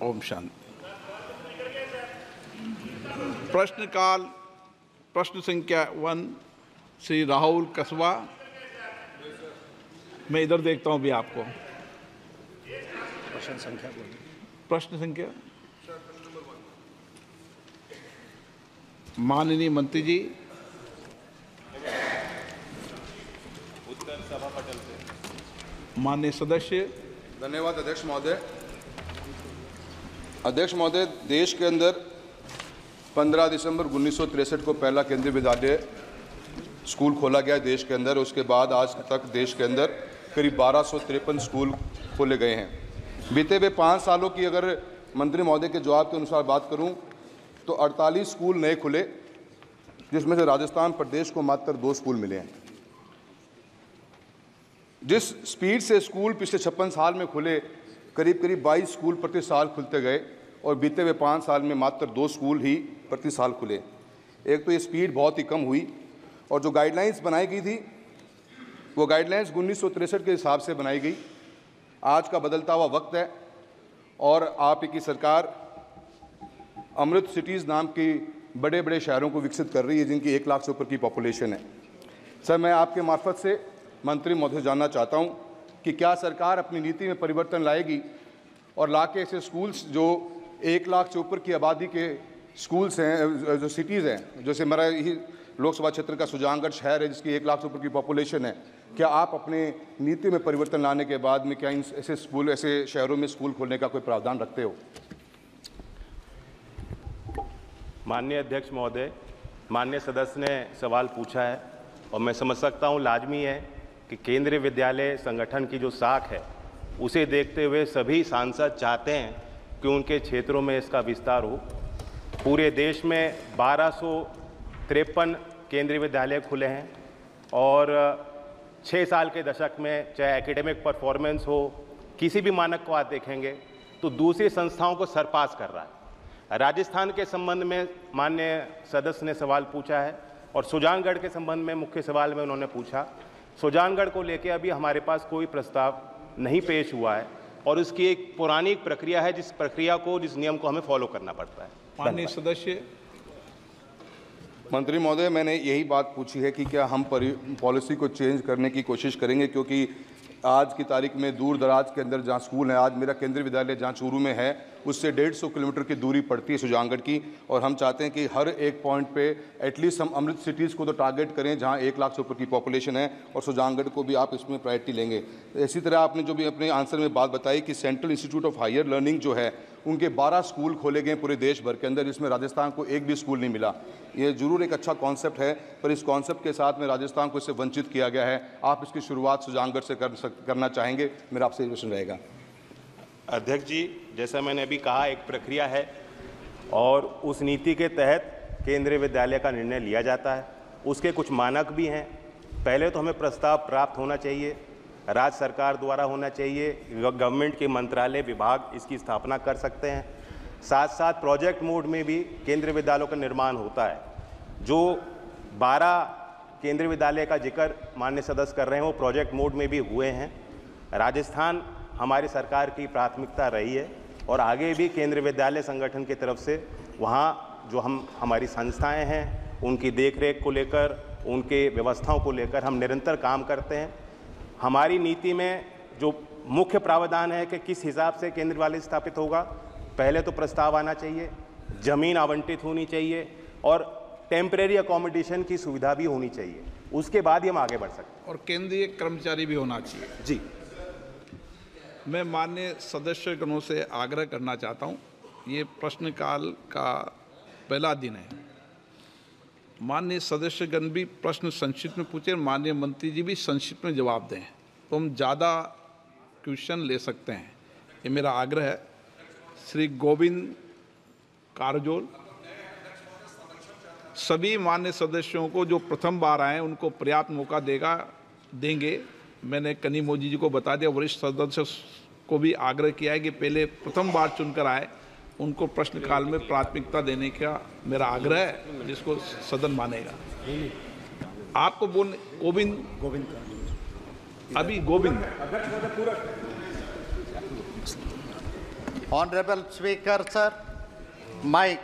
ओम शांति। प्रश्नकाल प्रश्न संख्या 1 श्री राहुल कसवा। मैं इधर देखता हूं भी आपको। प्रश्न संख्या माननीय मंत्री जी। उत्तर सभा पटल से। माननीय सदस्य। धन्यवाद अध्यक्ष महोदय। अध्यक्ष महोदय, देश के अंदर 15 दिसंबर 1963 को पहला केंद्रीय विद्यालय स्कूल खोला गया देश के अंदर। उसके बाद आज तक देश के अंदर करीब 1253 स्कूल खोले गए हैं। बीते हुए 5 सालों की अगर मंत्री महोदय के जवाब के अनुसार बात करूं तो 48 स्कूल नए खुले, जिसमें से राजस्थान प्रदेश को मात्र 2 स्कूल मिले हैं। जिस स्पीड से स्कूल पिछले 56 साल में खुले, करीब 22 स्कूल प्रति साल खुलते गए और बीते हुए 5 साल में मात्र 2 स्कूल ही प्रति साल खुले। एक तो ये स्पीड बहुत ही कम हुई और जो गाइडलाइंस बनाई गई थी वो गाइडलाइंस 1963 के हिसाब से बनाई गई। आज का बदलता हुआ वक्त है और आप की सरकार अमृत सिटीज़ नाम की बड़े बड़े शहरों को विकसित कर रही है जिनकी 1 लाख से ऊपर की पॉपुलेशन है। सर, मैं आपके मार्फत से मंत्री महोदय जानना चाहता हूं कि क्या सरकार अपनी नीति में परिवर्तन लाएगी और ला के ऐसे स्कूल्स जो 1 लाख से ऊपर की आबादी के स्कूल्स हैं, जो सिटीज़ हैं, जैसे मेरा यही लोकसभा क्षेत्र का सुजानगढ़ शहर है जिसकी 1 लाख से ऊपर की पॉपुलेशन है, क्या आप अपने नीति में परिवर्तन लाने के बाद में क्या इन ऐसे शहरों में स्कूल खोलने का कोई प्रावधान रखते हो? माननीय अध्यक्ष महोदय, माननीय सदस्य ने सवाल पूछा है और मैं समझ सकता हूँ लाजमी है कि केंद्रीय विद्यालय संगठन की जो साख है उसे देखते हुए सभी सांसद चाहते हैं कि उनके क्षेत्रों में इसका विस्तार हो। पूरे देश में 1253 केंद्रीय विद्यालय खुले हैं और 6 साल के दशक में चाहे एकेडमिक परफॉर्मेंस हो, किसी भी मानक को आप देखेंगे तो दूसरी संस्थाओं को सरपास कर रहा है। राजस्थान के संबंध में माननीय सदस्य ने सवाल पूछा है और सुजानगढ़ के संबंध में मुख्य सवाल में उन्होंने पूछा। सुजानगढ़ को लेकर अभी हमारे पास कोई प्रस्ताव नहीं पेश हुआ है और उसकी एक पुरानी प्रक्रिया है, जिस नियम को हमें फॉलो करना पड़ता है। माननीय सदस्य। मंत्री महोदय, मैंने यही बात पूछी है कि क्या हम पॉलिसी को चेंज करने की कोशिश करेंगे, क्योंकि आज की तारीख में दूर दराज के अंदर जहाँ स्कूल है, आज मेरा केंद्रीय विद्यालय जहाँ चूरू में है उससे 150 किलोमीटर की दूरी पड़ती है सुजानगढ़ की, और हम चाहते हैं कि हर एक पॉइंट पे एटलीस्ट हम अमृत सिटीज़ को तो टारगेट करें जहाँ 1 लाख से ऊपर की पॉपुलेशन है, और सुजानगढ़ को भी आप इसमें प्रायोरिटी लेंगे। इसी तरह आपने जो भी अपने आंसर में बात बताई कि central institute of higher learning जो है उनके 12 स्कूल खोले गए पूरे देश भर के अंदर, जिसमें राजस्थान को एक भी स्कूल नहीं मिला। ये जरूर एक अच्छा कॉन्सेप्ट है, पर इस कॉन्सेप्ट के साथ में राजस्थान को इससे वंचित किया गया है। आप इसकी शुरुआत सुजानगढ़ से करना चाहेंगे? मेरा आपसे क्वेश्चन रहेगा। अध्यक्ष जी, जैसा मैंने अभी कहा, एक प्रक्रिया है और उस नीति के तहत केंद्रीय विद्यालय का निर्णय लिया जाता है। उसके कुछ मानक भी हैं। पहले तो हमें प्रस्ताव प्राप्त होना चाहिए, राज्य सरकार द्वारा होना चाहिए, गवर्नमेंट के मंत्रालय विभाग इसकी स्थापना कर सकते हैं। साथ साथ प्रोजेक्ट मोड में भी केंद्रीय विद्यालयों का निर्माण होता है। जो 12 केंद्रीय विद्यालय का जिक्र माननीय सदस्य कर रहे हैं वो प्रोजेक्ट मोड में भी हुए हैं। राजस्थान हमारी सरकार की प्राथमिकता रही है और आगे भी केंद्रीय विद्यालय संगठन की तरफ से वहाँ जो हमारी संस्थाएं हैं उनकी देखरेख को लेकर, उनके व्यवस्थाओं को लेकर हम निरंतर काम करते हैं। हमारी नीति में जो मुख्य प्रावधान है कि किस हिसाब से केंद्रीय विद्यालय स्थापित होगा, पहले तो प्रस्ताव आना चाहिए, ज़मीन आवंटित होनी चाहिए और टेम्परेरी अकोमोडेशन की सुविधा भी होनी चाहिए। उसके बाद ही हम आगे बढ़ सकते हैं। और केंद्रीय कर्मचारी भी होना चाहिए। जी, मैं माननीय सदस्यगणों से आग्रह करना चाहता हूं, ये प्रश्नकाल का पहला दिन है। माननीय सदस्यगण भी प्रश्न संक्षिप्त में पूछे, माननीय मंत्री जी भी संक्षिप्त में जवाब दें, तो हम ज़्यादा क्वेश्चन ले सकते हैं। ये मेरा आग्रह है। श्री गोविंद कारजोल। सभी मान्य सदस्यों को जो प्रथम बार आए उनको पर्याप्त मौका देंगे। मैंने कनीमोजी जी को बता दिया, वरिष्ठ सदस्य को भी आग्रह किया है कि पहले प्रथम बार चुनकर आए उनको प्रश्नकाल में प्राथमिकता देने का मेरा आग्रह है, जिसको सदन मानेगा। आपको बोलने गोविंद अभी Govind Honorable Speaker, sir, my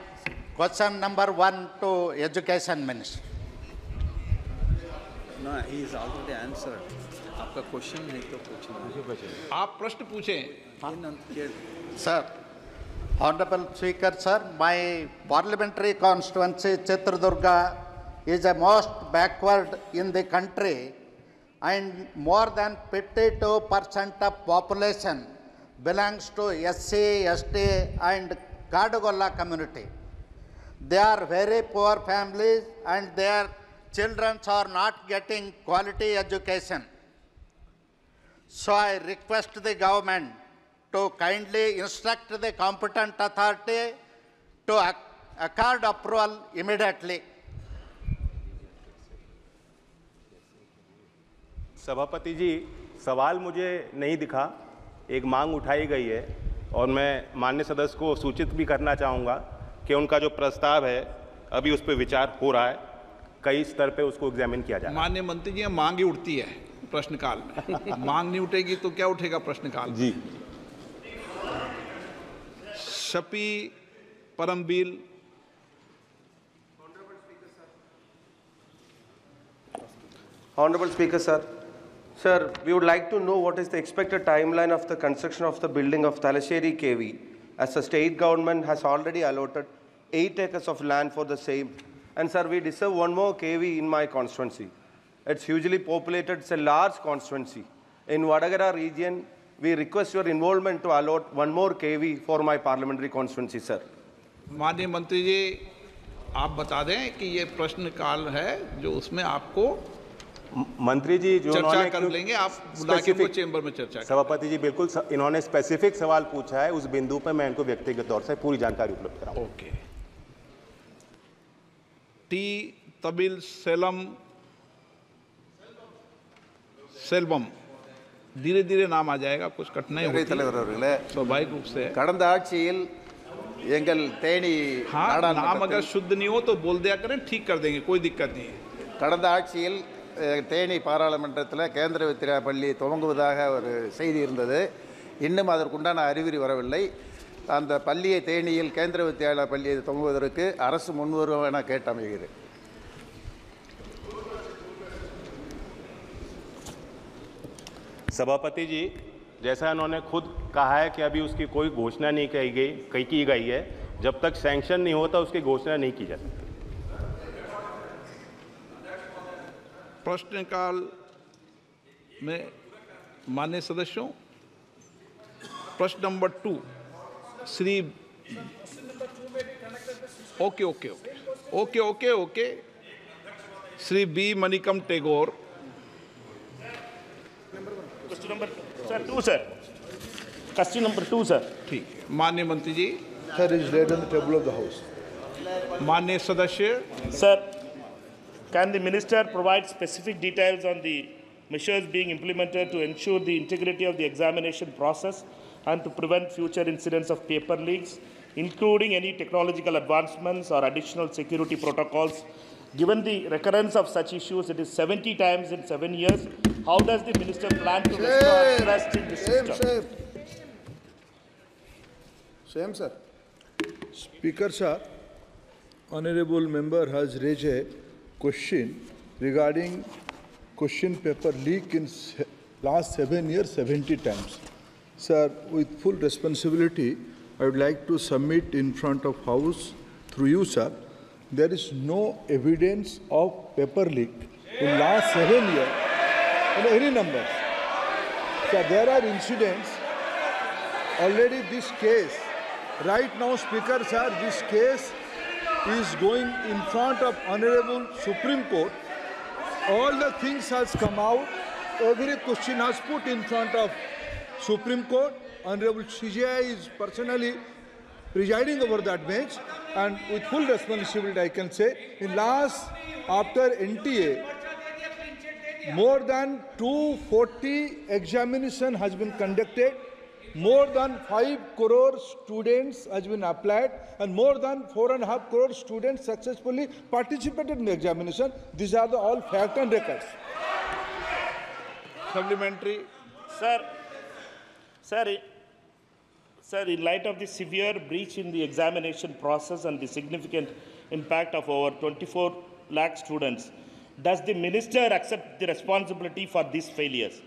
question number 1 to Education Minister. No, he is already answered. आपका क्वेश्चन नहीं तो पूछना। आप प्रश्न पूछें। Sir, Honorable Speaker, sir, my parliamentary constituency Chitradurga is the most backward in the country, and more than 52% of population belongs to SC, ST and Kadagolla community. They are very poor families and their children are not getting quality education. So I request the government to kindly instruct the competent authority to accord approval immediately. सभापति जी, सवाल मुझे नहीं दिखा, एक मांग उठाई गई है और मैं माननीय सदस्य को सूचित भी करना चाहूँगा कि उनका जो प्रस्ताव है अभी उस पर विचार हो रहा है, कई स्तर पे उसको एग्जामिन किया जा रहा है। माननीय मंत्री जी, मांग ही उठती है प्रश्नकाल में। मांग नहीं उठेगी तो क्या उठेगा प्रश्नकाल में? जी। Shafi Parambir. Honorable Speaker, sir. Sir, we would like to know what is the expected timeline of the construction of the building of Talasheri KV, as the state government has already allotted 8 acres of land for the same. And sir, we deserve one more KV in my constituency. It's hugely populated, it's a large constituency. In Vadagara region, we request your involvement to allot one more KV for my parliamentary constituency, sir. माननीय मंत्री जी, आप बता दें कि ये प्रश्नकाल है जो उसमें आपको मंत्री जी जो चर्चा कर लेंगे, आप बुला के वो चेंबर में चर्चा करें। सभापति जी बिल्कुल इन्होंने स्पेसिफिक सवाल पूछा है, उस बिंदु पर मैं इनको व्यक्तिगत तौर से पूरी जानकारी उपलब्ध कराऊंगा। ओके। टी तबिल सेल्वम, धीरे धीरे नाम आ जाएगा, कुछ कठिनाई होती है स्वाभाविक रूप से। கடந்த ஆட்சியில் எங்கள் தேனி हाँ, नाम अगर शुद्ध नहीं हो तो बोल दिया करें, ठीक कर देंगे, कोई दिक्कत नहीं है। கடந்த ஆட்சியில் தேனி பாராளுமன்றத்தில் கேந்திர வித்யா பள்ளி துவங்குவதாக ஒரு செய்தி இருந்தது. இன்னும் அதற்குண்டான அறிகுறி வரவில்லை. அந்த பள்ளியை தேனியில் கேந்திர வித்யாலய பள்ளியை துவங்குவதற்கு அரசு முன்வரும் என கேட்டமைகிறேன். सभापति जी, जैसा उन्होंने खुद कहा है कि अभी उसकी कोई घोषणा नहीं की गई है, जब तक सैंक्शन नहीं होता उसकी घोषणा नहीं की जा सकती। प्रश्नकाल में माननीय सदस्यों, प्रश्न number 2 Shri okay Shri B Manickam Tagore. Question number 2, sir. Question number 2, sir. ठीक है, माननीय मंत्री जी। Sir, is read on the table of the House. माननीय सदस्य। Sir, can the minister provide specific details on the measures being implemented to ensure the integrity of the examination process and to prevent future incidents of paper leaks, including any technological advancements or additional security protocols? Given the recurrence of such issues, it is 70 times in 7 years. How does the minister plan to restore trust in the system? Same, sir. Speaker, sir, honorable member has raised a question regarding question paper leak in last 7 years, 70 times. Sir, with full responsibility, I would like to submit in front of House, through you, sir, there is no evidence of paper leak in last 7 years, in any numbers. So there are incidents, already this case, right now, Speaker, sir, this case is going in front of Honorable Supreme Court. All the things has come out, every question has put in front of Supreme Court. Honorable CJI is personally presiding over that bench, and with full responsibility I can say, in last, after NTA, more than 240 examination has been conducted, more than 5 crore students has been applied, and more than 4.5 crore students successfully participated in the examination. These are the all fact and records. Supplementary. Sir, in light of the severe breach in the examination process and the significant impact of over 24 lakh students, does the minister accept the responsibility for these failures?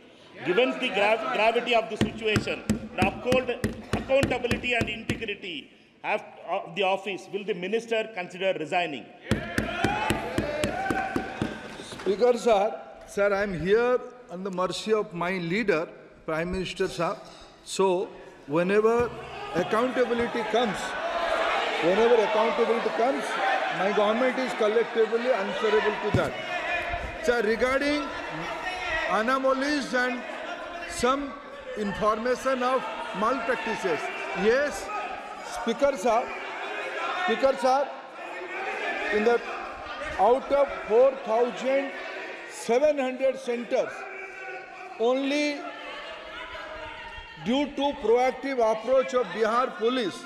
Given the gravity of the situation, the uphold accountability and integrity of the office, will the minister consider resigning? Speaker sir, I am here on the mercy of my leader, Prime Minister sir. So, whenever accountability comes, my government is collectively answerable to that. Sir, regarding anomalies and some information of malpractices, yes, Speaker sir, in the out of 4,700 centers, only due to proactive approach of Bihar police,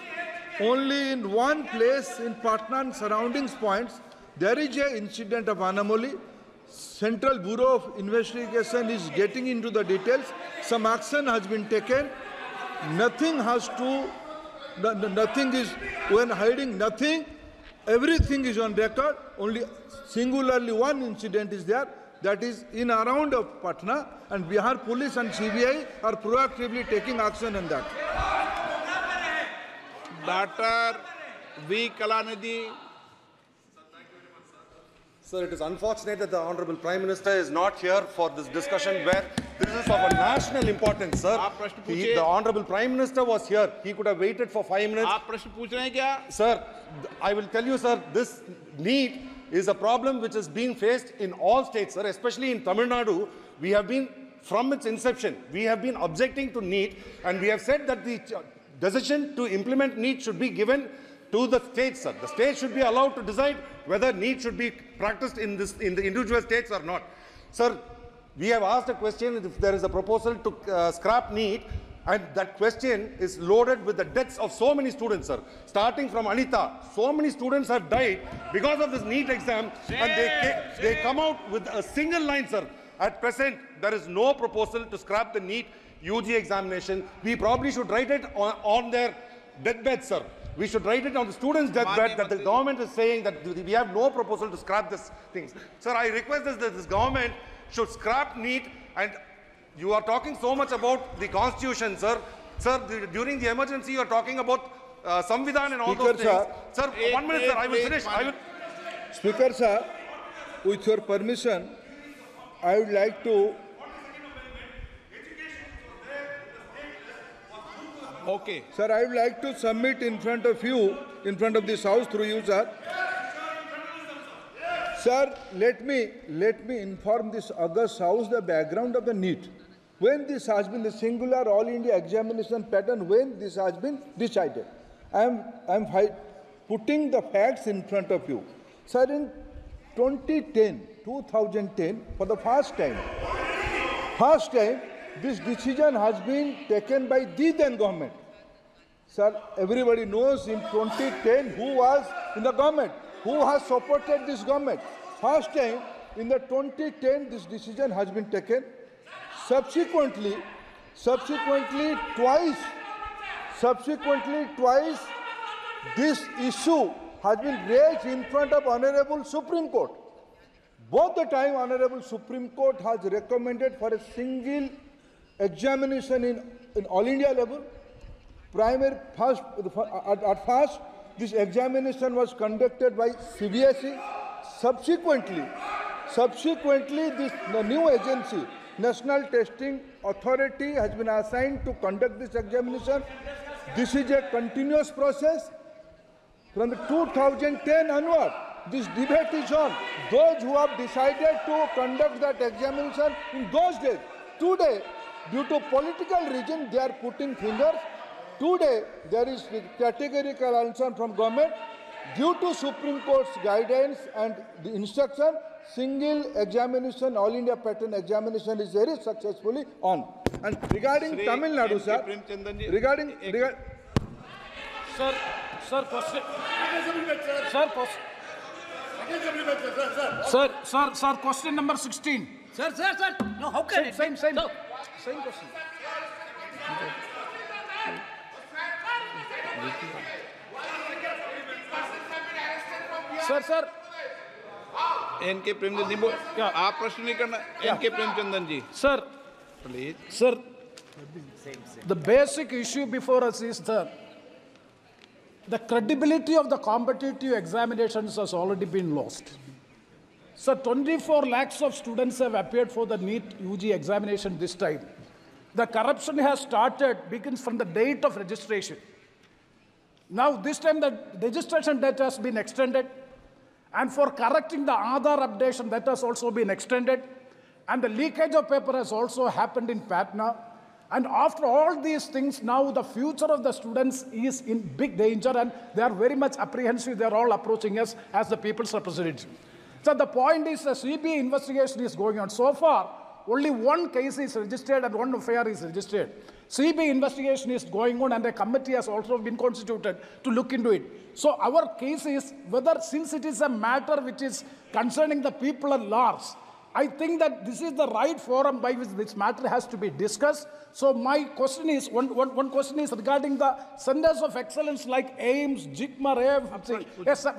only in one place in Patna and surroundings points, there is an incident of anomaly. Central Bureau of Investigation is getting into the details. Some action has been taken. Nothing is, when hiding nothing, everything is on record. Only singularly one incident is there. That is in around of Patna, and Bihar police and CBI are proactively taking action on that. Dr. V. Kalanidhi. Sir, it is unfortunate that the Honorable Prime Minister is not here for this discussion where this is of a national importance, sir. The Honorable Prime Minister was here. He could have waited for 5 minutes. Sir, I will tell you, sir, this NEET is a problem which is being faced in all states, sir, especially in Tamil Nadu. We have been, from its inception, we have been objecting to NEET, and we have said that the decision to implement NEET should be given to the states, sir. The states should be allowed to decide whether NEET should be practiced in the individual states or not. Sir, we have asked a question if there is a proposal to scrap NEET, and that question is loaded with the deaths of so many students, sir. Starting from Anita, so many students have died because of this NEET exam, and they come out with a single line, sir. At present, there is no proposal to scrap the NEET UG examination. We probably should write it on their deathbed, sir. We should write it on the students' deathbed that the government is saying that we have no proposal to scrap this thing. Sir, I request that this government should scrap NEET, and you are talking so much about the constitution, sir. Sir, during the emergency, you are talking about Samvidhan and all those things. Sir, 1 minute, sir, I will finish. Speaker, sir, with your permission, I would like to... Okay. Sir, I would like to submit in front of you, in front of this House through you, sir. Sir, let me inform this August House the background of the NEET. When this has been the singular All India examination pattern, when this has been decided. I am putting the facts in front of you. Sir, in 2010, for the first time, this decision has been taken by the then government. Sir, everybody knows in 2010 who was in the government, who has supported this government. First time in the 2010 this decision has been taken. Subsequently twice this issue has been raised in front of Honorable Supreme Court. Both the time Honorable Supreme Court has recommended for a single examination in all India level. At first, this examination was conducted by CBSE. Subsequently, the new agency, National Testing Authority, has been assigned to conduct this examination. This is a continuous process. From the 2010 onward, this debate is on. Those who have decided to conduct that examination in those days, today, due to political reason, they are putting fingers. Today, there is categorical answer from government. Due to Supreme Court's guidance and the instruction, single examination, All India pattern examination is very successfully on. And regarding Tamil Nadu, sir, Sir, question number 16. Sir. No, how can Same question. Sir N K. Premchand, आप प्रश्न नहीं करना। N K. Premchandan ji, sir please. Sir, the basic issue before us is the credibility of the competitive examinations has already been lost. So 24 lakhs of students have appeared for the NEET UG examination this time. The corruption has started, begins from the date of registration. Now this time the registration date has been extended, and for correcting the Aadhaar updation, that has also been extended. And the leakage of paper has also happened in Patna. And after all these things, now the future of the students is in big danger, and they are very much apprehensive. They are all approaching us as the people's representative. So the point is, the CBI investigation is going on. So far, only one case is registered and one affair is registered. CBI investigation is going on, and a committee has also been constituted to look into it. So our case is whether, since it is a matter which is concerning the people at large, I think that this is the right forum by which this matter has to be discussed. So my question is, one question is regarding the centers of excellence like AIMS, JIGMER, AFC,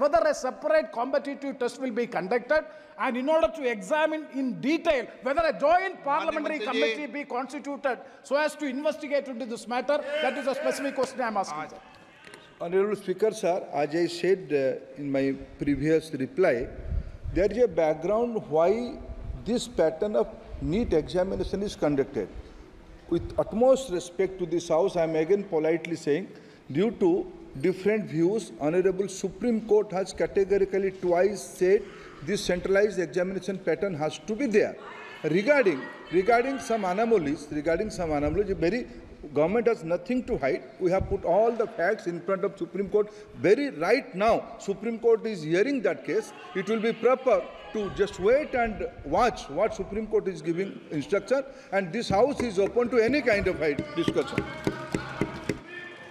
whether a separate competitive test will be conducted, and in order to examine in detail whether a joint parliamentary committee be constituted so as to investigate into this matter. That is a specific question I am asking, sir. Honorable Speaker, sir, as I said in my previous reply, there is a background why this pattern of NEET examination is conducted. With utmost respect to this House, I am again politely saying, due to different views, Honorable Supreme Court has categorically twice said this centralized examination pattern has to be there. Regarding some anomalies, very government has nothing to hide. We have put all the facts in front of Supreme Court. Very right now, Supreme Court is hearing that case. It will be proper to just wait and watch what Supreme Court is giving instruction, and this House is open to any kind of discussion.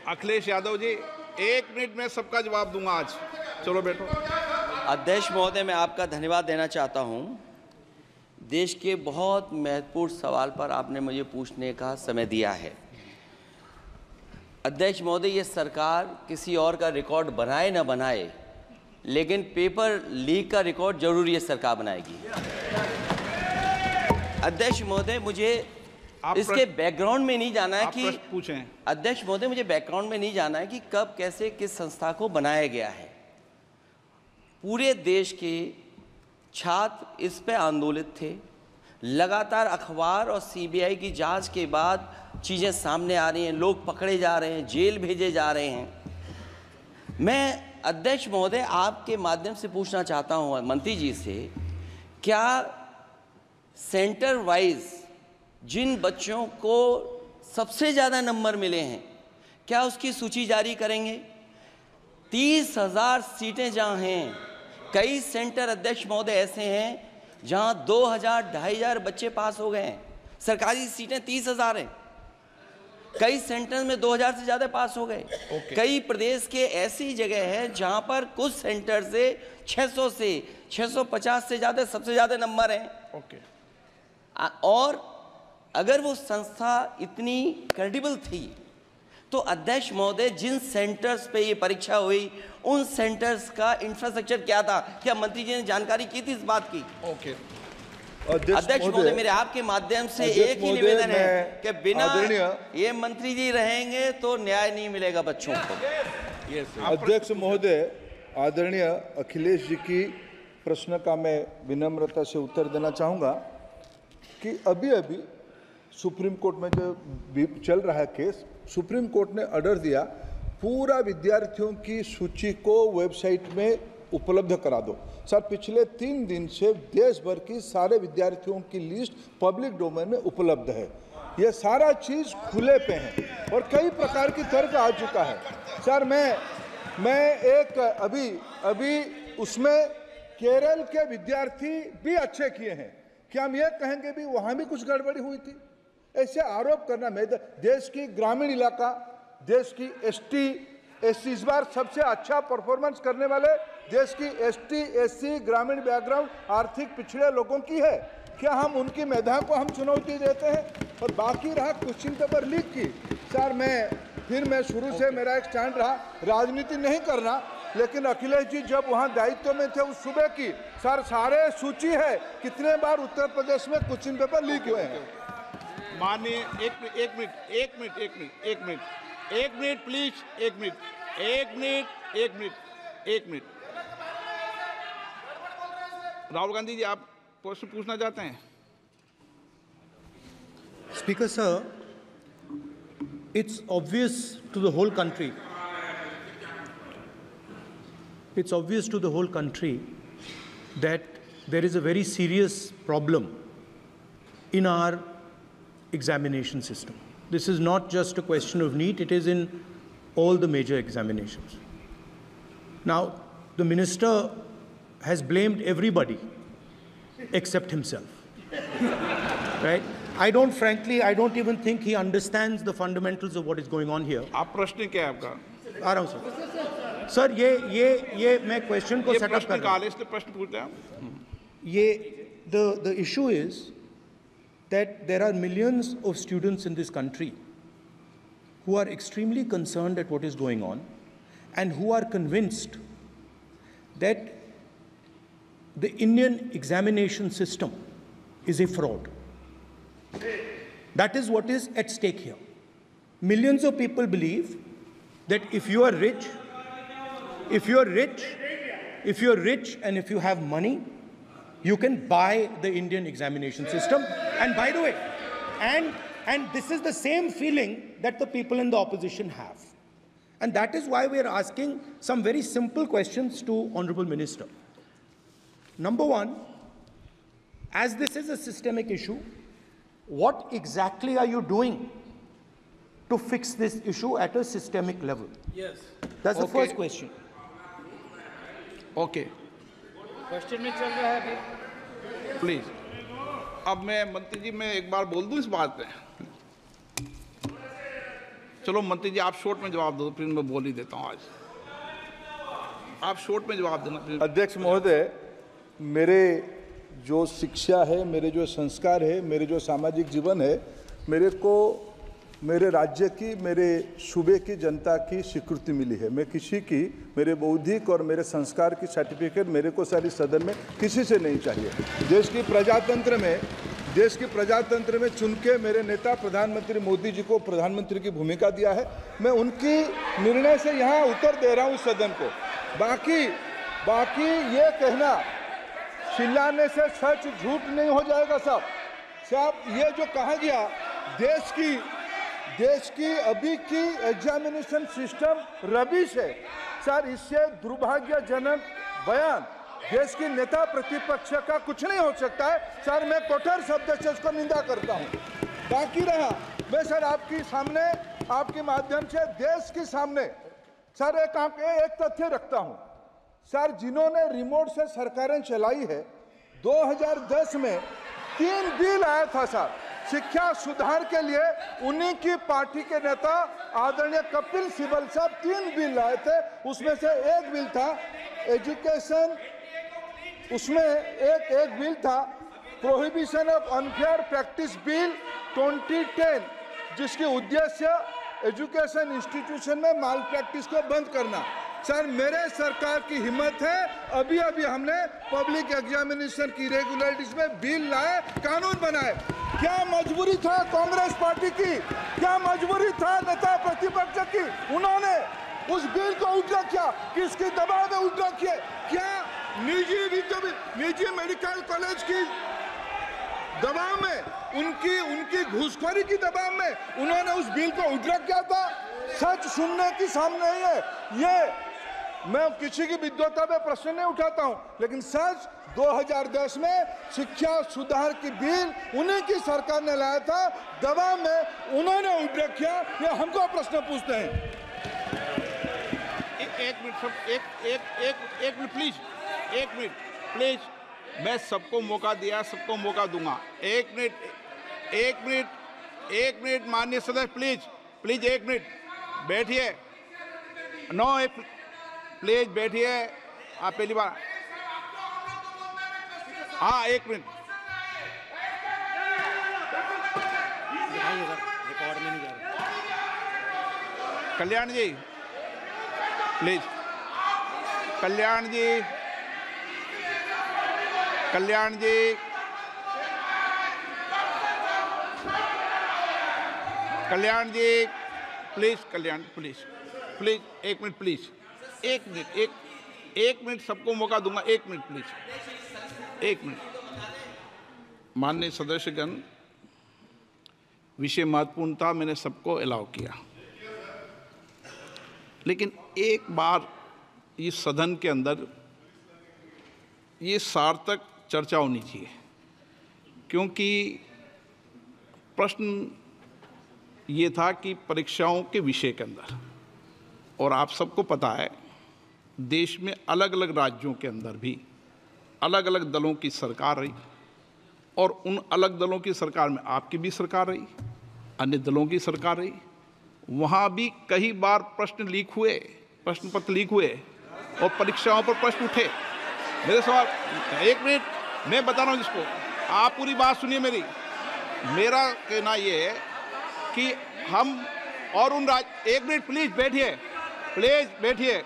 Akhilesh Yadav ji, 1 minute में सबका जवाब दूंगा आज। चलो बैठो। अध्यक्ष महोदय, मैं आपका धन्यवाद देना चाहता हूं। देश के बहुत महत्वपूर्ण सवाल पर आपने मुझे पूछने का समय दिया है। अध्यक्ष महोदय, ये सरकार किसी और का रिकॉर्ड बनाए न बनाए, लेकिन पेपर लीक का रिकॉर्ड जरूर ये सरकार बनाएगी। अध्यक्ष महोदय, मुझे इसके बैकग्राउंड में नहीं जाना है कि पूछें। अध्यक्ष महोदय, मुझे बैकग्राउंड में नहीं जाना है कि कब, कैसे, किस संस्था को बनाया गया है। पूरे देश के छात्र इस पे आंदोलित थे। लगातार अखबार और सीबीआई की जांच के बाद चीज़ें सामने आ रही हैं, लोग पकड़े जा रहे हैं, जेल भेजे जा रहे हैं। मैं अध्यक्ष महोदय आपके माध्यम से पूछना चाहता हूं मंत्री जी से, क्या सेंटर वाइज जिन बच्चों को सबसे ज़्यादा नंबर मिले हैं, क्या उसकी सूची जारी करेंगे? 30,000 सीटें जहां हैं, कई सेंटर अध्यक्ष महोदय ऐसे हैं जहां 2,000-2,500 बच्चे पास हो गए हैं। सरकारी सीटें 30,000 हैं, कई सेंटर में 2,000 से ज़्यादा पास हो गए। कई प्रदेश के ऐसी जगह है जहां पर कुछ सेंटर से 600 से 650 से ज़्यादा सबसे ज़्यादा नंबर हैं। और अगर वो संस्था इतनी क्रेडिबल थी तो अध्यक्ष महोदय, जिन सेंटर्स पे ये परीक्षा हुई उन सेंटर्स का इंफ्रास्ट्रक्चर क्या था? क्या मंत्री जी ने जानकारी की थी इस बात की? अध्यक्ष महोदय, मेरे आपके माध्यम से एक ही निवेदन है कि बिना ये मंत्री जी रहेंगे तो न्याय नहीं मिलेगा बच्चों को। अध्यक्ष महोदय, आदरणीय अखिलेश जी की प्रश्न का मैं विनम्रता से उत्तर देना चाहूँगा कि अभी सुप्रीम कोर्ट में जो चल रहा है केस, सुप्रीम कोर्ट ने ऑर्डर दिया पूरा विद्यार्थियों की सूची को वेबसाइट में उपलब्ध करा दो। सर, पिछले 3 दिन से देश भर की सारे विद्यार्थियों की लिस्ट पब्लिक डोमेन में उपलब्ध है। ये सारा चीज़ खुले पे है और कई प्रकार की तर्क आ चुका है। सर, मैं एक अभी उसमें केरल के विद्यार्थी भी अच्छे किए हैं, क्या हम ये कहेंगे भी वहाँ भी कुछ गड़बड़ी हुई थी? ऐसे आरोप करना, मैं देश की ग्रामीण इलाका, देश की एसटी इस बार सबसे अच्छा परफॉर्मेंस करने वाले देश की एसटी एससी ग्रामीण बैकग्राउंड आर्थिक पिछड़े लोगों की है। क्या हम उनकी मेधा को हम चुनौती देते हैं? और बाकी रहा क्वेश्चन पेपर लीक की, सर मैं शुरू से मेरा एक स्टैंड रहा, राजनीति नहीं करना, लेकिन अखिलेश जी जब वहाँ दायित्व में थे उस सूबे की, सर सारे सूची है कितने बार उत्तर प्रदेश में क्वेश्चन पेपर लीक हुए हैं। माननीय एक मिनट प्लीज, एक मिनट। राहुल गांधी जी, आप प्रश्न पूछना चाहते हैं? Speaker sir, it's obvious to the whole country. It's obvious to the whole country that there is a very serious problem in our examination system. This is not just a question of NEET, it is in all the major examinations. Now, the minister has blamed everybody except himself, right? I don't even think he understands the fundamentals of what is going on here. आप प्रश्न क्या है आपका? आ रहा हूँ sir. ये मैं question को सेटअप कर रहा हूँ। इसलिए प्रश्न पूछ रहे हैं। The issue is that there are millions of students in this country who are extremely concerned at what is going on and who are convinced that the Indian examination system is a fraud. That is what is at stake here. Millions of people believe that if you are rich and if you have money, you can buy the Indian examination system. And by the way, and this is the same feeling that the people in the opposition have. And that is why we are asking some very simple questions to Honorable Minister. Number one, as this is a systemic issue, what exactly are you doing to fix this issue at a systemic level? Yes. That's the first question. Okay. Question में चल रहा है अभी। Please, अब मैं मंत्री जी मैं एक बार बोल दूं इस बात पे। चलो मंत्री जी आप शॉर्ट में जवाब दो, फिर मैं बोल ही देता हूं। आज आप शॉर्ट में जवाब देना। अध्यक्ष महोदय, मेरे जो शिक्षा है, मेरे जो संस्कार है, मेरे जो सामाजिक जीवन है, मेरे को मेरे राज्य की, मेरे सूबे की जनता की स्वीकृति मिली है। मैं किसी की, मेरे बौद्धिक और मेरे संस्कार की सर्टिफिकेट मेरे को सारी सदन में किसी से नहीं चाहिए। देश की प्रजातंत्र में चुन के मेरे नेता प्रधानमंत्री मोदी जी को प्रधानमंत्री की भूमिका दिया है। मैं उनकी निर्णय से यहाँ उत्तर दे रहा हूँ सदन को। बाकी ये कहना चिल्लाने से सच झूठ नहीं हो जाएगा साहब। ये जो कहा गया देश की अभी की एग्जामिनेशन सिस्टम रबिश है सर, इससे दुर्भाग्यजनक बयान देश की नेता प्रतिपक्ष का कुछ नहीं हो सकता है सर। मैं कठोर शब्द से इसको निंदा करता हूं। बाकी रहा, मैं सर आपके सामने, आपके माध्यम से देश के सामने सर एक तथ्य रखता हूं सर। जिन्होंने रिमोट से सरकारें चलाई है, 2010 में 3 बिल आया था सर शिक्षा सुधार के लिए। उन्हीं की पार्टी के नेता आदरणीय कपिल सिब्बल साहब 3 बिल लाए थे। उसमें से एक बिल था एजुकेशन, उसमें एक बिल था prohibition of unfair practice bill 2010, जिसकी उद्देश्य एजुकेशन इंस्टीट्यूशन में माल प्रैक्टिस को बंद करना। सर मेरे सरकार की हिम्मत है, अभी हमने पब्लिक एग्जामिनेशन की रेगुलरिटीज में बिल लाए, कानून बनाए। क्या मजबूरी था कांग्रेस पार्टी की, क्या मजबूरी था नेता प्रतिपक्ष की? उन्होंने उस बिल को उल्टा किया, किसके दबाव में उल्टा किया? क्या निजी मेडिकल कॉलेज की दबाव में, उनकी घूसखोरी की दबाव में उन्होंने उस बिल को उल्टा किया था? सच सुनने की सामने नहीं है ये। मैं किसी की विद्वता पे प्रश्न नहीं उठाता हूं, लेकिन सच 2010 में शिक्षा सुधार की बिल उन्हीं की सरकार ने लाया था, दबाव में उन्होंने उल्टा किया। ये हमको प्रश्न पूछते हैं। एक मिनट प्लीज, मैं सबको मौका दिया, सबको मौका दूंगा। एक मिनट माननीय सदस्य, प्लीज 1 मिनट बैठिए। प्लीज बैठिए, आप पहली बार। हाँ 1 मिनट। रिकॉर्ड में नहीं जा रहा। Kalyan ji please. Kalyan ji, Kalyan ji, Kalyan ji, please, Kalyan please, please 1 minute please, 1 minute, एक मिनट सबको मौका दूंगा, 1 मिनट प्लीज, 1 मिनट। माननीय सदस्यगण, विषय महत्वपूर्ण था, मैंने सबको अलाउ किया, लेकिन एक बार इस सदन के अंदर ये सार्थक चर्चा होनी चाहिए, क्योंकि प्रश्न ये था कि परीक्षाओं के विषय के अंदर, और आप सबको पता है देश में अलग अलग राज्यों के अंदर भी अलग अलग दलों की सरकार रही, और उन अलग दलों की सरकार में आपकी भी सरकार रही, अन्य दलों की सरकार रही। वहाँ भी कई बार प्रश्न लीक हुए, प्रश्न पत्र लीक हुए और परीक्षाओं पर प्रश्न उठे। मेरे सवाल, 1 मिनट मैं बता रहा हूँ जिसको, आप पूरी बात सुनिए मेरी। मेरा कहना ये है कि हम और उन 1 मिनट प्लीज बैठिए, प्लीज बैठिए,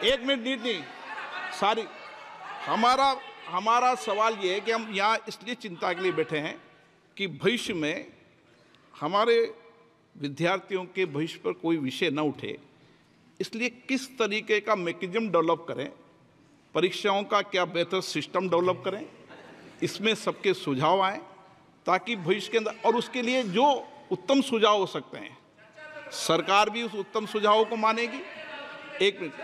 1 मिनट नीट नहीं, सारी हमारा सवाल ये है कि हम यहाँ इसलिए चिंता के लिए बैठे हैं कि भविष्य में हमारे विद्यार्थियों के भविष्य पर कोई विषय न उठे, इसलिए किस तरीके का मैकेनिज्म डेवलप करें, परीक्षाओं का क्या बेहतर सिस्टम डेवलप करें, इसमें सबके सुझाव आएँ ताकि भविष्य के अंदर, और उसके लिए जो उत्तम सुझाव हो सकते हैं सरकार भी उस उत्तम सुझावों को मानेगी। 1 मिनट,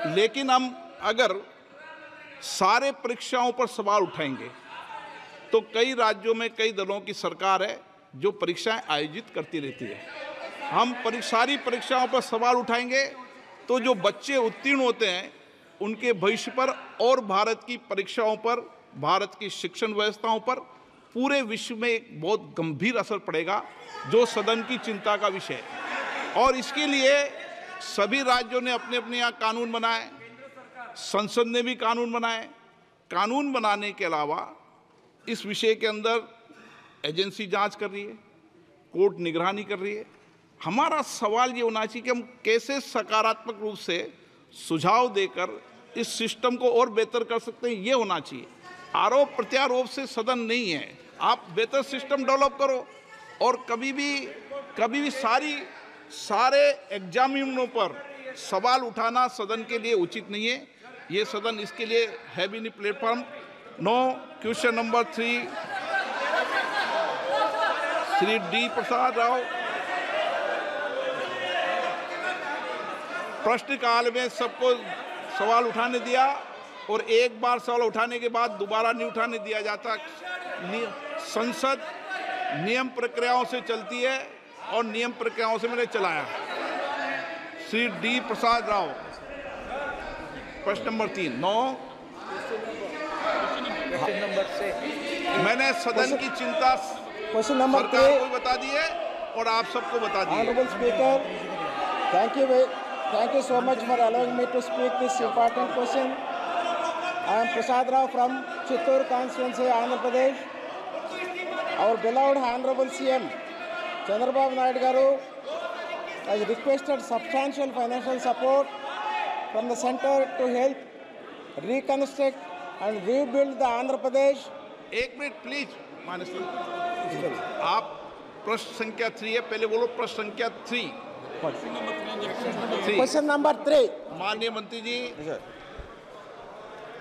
लेकिन हम अगर सारे परीक्षाओं पर सवाल उठाएंगे तो कई राज्यों में कई दलों की सरकार है जो परीक्षाएं आयोजित करती रहती है। हम सारी परीक्षाओं पर सवाल उठाएंगे तो जो बच्चे उत्तीर्ण होते हैं उनके भविष्य पर और भारत की परीक्षाओं पर, भारत की शिक्षण व्यवस्थाओं पर, पूरे विश्व में एक बहुत गंभीर असर पड़ेगा, जो सदन की चिंता का विषय है। और इसके लिए सभी राज्यों ने अपने अपने यहाँ कानून बनाए, संसद ने भी कानून बनाए। कानून बनाने के अलावा इस विषय के अंदर एजेंसी जांच कर रही है, कोर्ट निगरानी कर रही है। हमारा सवाल ये होना चाहिए कि हम कैसे सकारात्मक रूप से सुझाव देकर इस सिस्टम को और बेहतर कर सकते हैं, ये होना चाहिए। आरोप प्रत्यारोप से सदन नहीं है, आप बेहतर सिस्टम डेवलप करो। और कभी भी सारे एग्जामिनरों पर सवाल उठाना सदन के लिए उचित नहीं है। ये सदन इसके लिए है भी नहीं platform. No question number 3, Shri D Prasad Rao. प्रश्नकाल में सबको सवाल उठाने दिया और एक बार सवाल उठाने के बाद दोबारा नहीं उठाने दिया जाता। संसद नियम प्रक्रियाओं से चलती है और नियम प्रक्रियाओं से मैंने चलाया। श्री डी प्रसाद राव, प्रश्न नंबर 3। 9 मैंने सदन की चिंता सरकार को बता दी है और आप सबको बता दी है। Honorable Speaker, thank you so much for allowing me to speak this important question. I am Prasad Rao from Chittoor constituency, Andhra Pradesh. Our beloved Honorable CM Chandrababu Naidu Garu has requested substantial financial support from the center to help reconstruct and rebuild the Andhra Pradesh. 1 minute please, आप प्रश्न संख्या 3 है, पहले बोलो प्रश्न संख्या 3। Question number 3। माननीय मंत्री जी,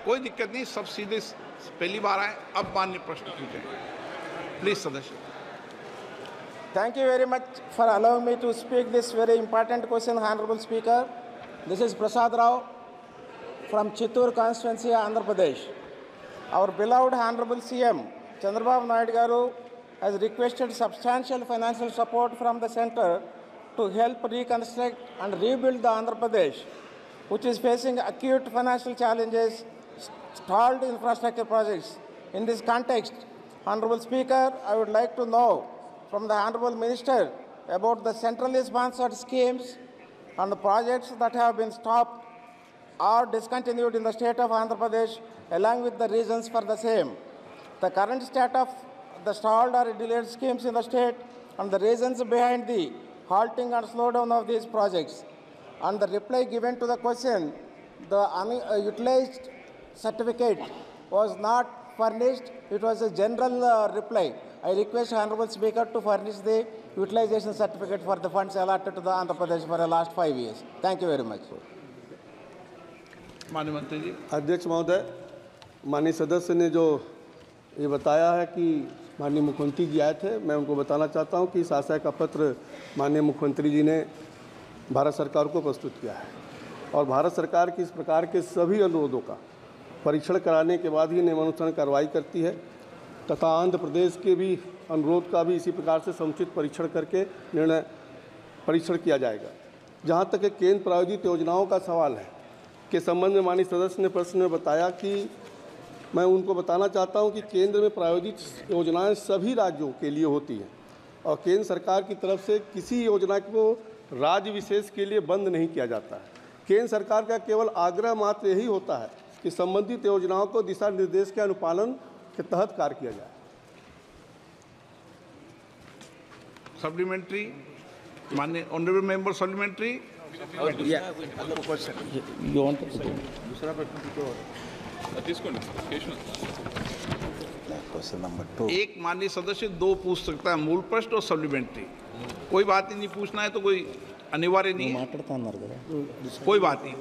कोई दिक्कत नहीं, सब सीधे पहली बार आए, अब माननीय प्रश्न पूछें। प्लीज सदस्य। Thank you very much for allowing me to speak this very important question, Honorable Speaker. This is Prasad Rao from Chittoor constituency, Andhra Pradesh. Our beloved Honorable CM Chandrababu Naidu Garu has requested substantial financial support from the center to help reconstruct and rebuild the Andhra Pradesh, which is facing acute financial challenges, stalled infrastructure projects. In this context, Honorable Speaker, I would like to know from the Honorable Minister about the centrally sponsored schemes and the projects that have been stopped or discontinued in the state of Andhra Pradesh, along with the reasons for the same. The current state of the stalled or delayed schemes in the state and the reasons behind the halting and slowdown of these projects. On the reply given to the question, the unutilized certificate was not furnished. It was a general reply. I request Honorable Speaker to furnish the utilization certificate for the funds allotted to the Andhra Pradesh for the last 5 years. Thank you very much. माननीय मंत्री जी। अध्यक्ष महोदय, माननीय सदस्य ने जो ये बताया है कि माननीय मुख्यमंत्री जी आए थे, मैं उनको बताना चाहता हूं कि इस आशय का पत्र माननीय मुख्यमंत्री जी ने भारत सरकार को प्रस्तुत किया है और भारत सरकार की इस प्रकार के सभी अनुरोधों का परीक्षण कराने के बाद ही नियमानुसार कार्रवाई करती है तथा आंध्र प्रदेश के भी अनुरोध का भी इसी प्रकार से समुचित परीक्षण करके निर्णय परीक्षण किया जाएगा। जहाँ तक केंद्र प्रायोजित योजनाओं का सवाल है के संबंध में माननीय सदस्य ने प्रश्न में बताया कि मैं उनको बताना चाहता हूं कि केंद्र में प्रायोजित योजनाएं सभी राज्यों के लिए होती हैं और केंद्र सरकार की तरफ से किसी योजना को राज्य विशेष के लिए बंद नहीं किया जाता है। केंद्र सरकार का केवल आग्रह मात्र यही होता है कि संबंधित योजनाओं को दिशा निर्देश के अनुपालन के तहत कार्य किया जाए। सप्लीमेंट्री, माननीय honourable member supplementary. Question number 2। एक माननीय सदस्य 2 पूछ सकता है, मूल प्रश्न और सप्लीमेंट्री। कोई बात नहीं, पूछना है तो कोई अनिवार्य नहीं है, कोई बात नहीं।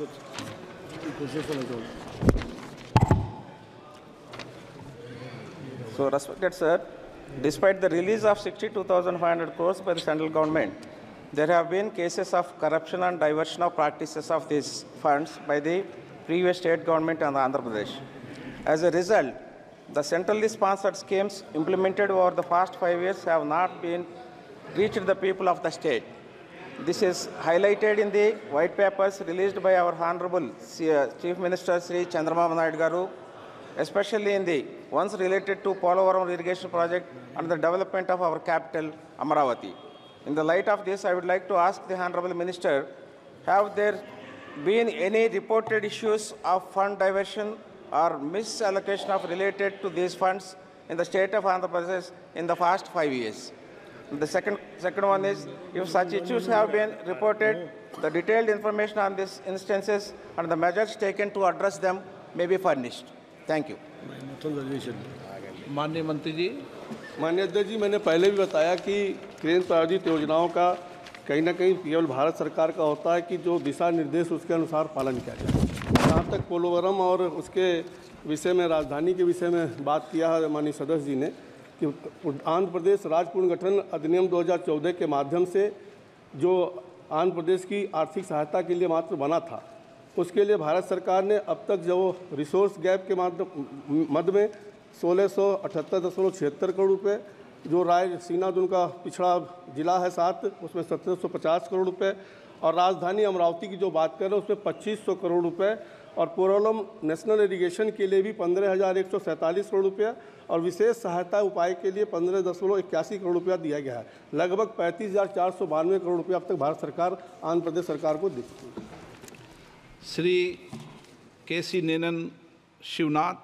So, respected sir, despite the release of 62,500 crores by the central government, there have been cases of corruption and diversion of practices of these funds by the previous state government and Andhra Pradesh. As a result, the centrally sponsored schemes implemented over the past 5 years have not been reached the people of the state. This is highlighted in the white papers released by our Honorable Chief Minister Sri Chandrababu Naidu Garu, especially in the ones related to Polavaram irrigation project and the development of our capital, Amaravati. In the light of this, I would like to ask the Honorable Minister, have there been any reported issues of fund diversion or misallocation of related to these funds in the state of Andhra Pradesh in the past 5 years? The second one is, if such issues have been reported, the detailed information on these instances and the measures taken to address them may be furnished. Thank you. माननीय मंत्री जी। माननीय अध्यक्ष जी, मैंने पहले भी बताया कि केंद्र प्रायोजित योजनाओं का कहीं ना कहीं केवल भारत सरकार का होता है कि जो दिशा निर्देश उसके अनुसार पालन किया जाए। जहाँ तक पोलवरम और उसके विषय में, राजधानी के विषय में बात किया है माननीय सदस्य जी ने कि आंध्र प्रदेश राज्य पुनर्गठन अधिनियम 2014 के माध्यम से जो आंध्र प्रदेश की आर्थिक सहायता के लिए मात्र बना था, उसके लिए भारत सरकार ने अब तक जो रिसोर्स गैप के मध्य में 1678.76 करोड़ रुपये, जो रायसीना उनका पिछड़ा जिला है 7, उसमें 1750 करोड़ रुपये, और राजधानी अमरावती की जो बात कर रहे हैं उसमें 2500 करोड़ रुपये, और पोरोलम नेशनल इरिगेशन के लिए भी 15,147 करोड़ रुपये, और विशेष सहायता उपाय के लिए 15.81 करोड़ रुपया दिया गया है। लगभग 35,492 करोड़ रुपये अब तक भारत सरकार आंध्र प्रदेश सरकार को दी चुकी है। Shri K C. Nenan Shivnath.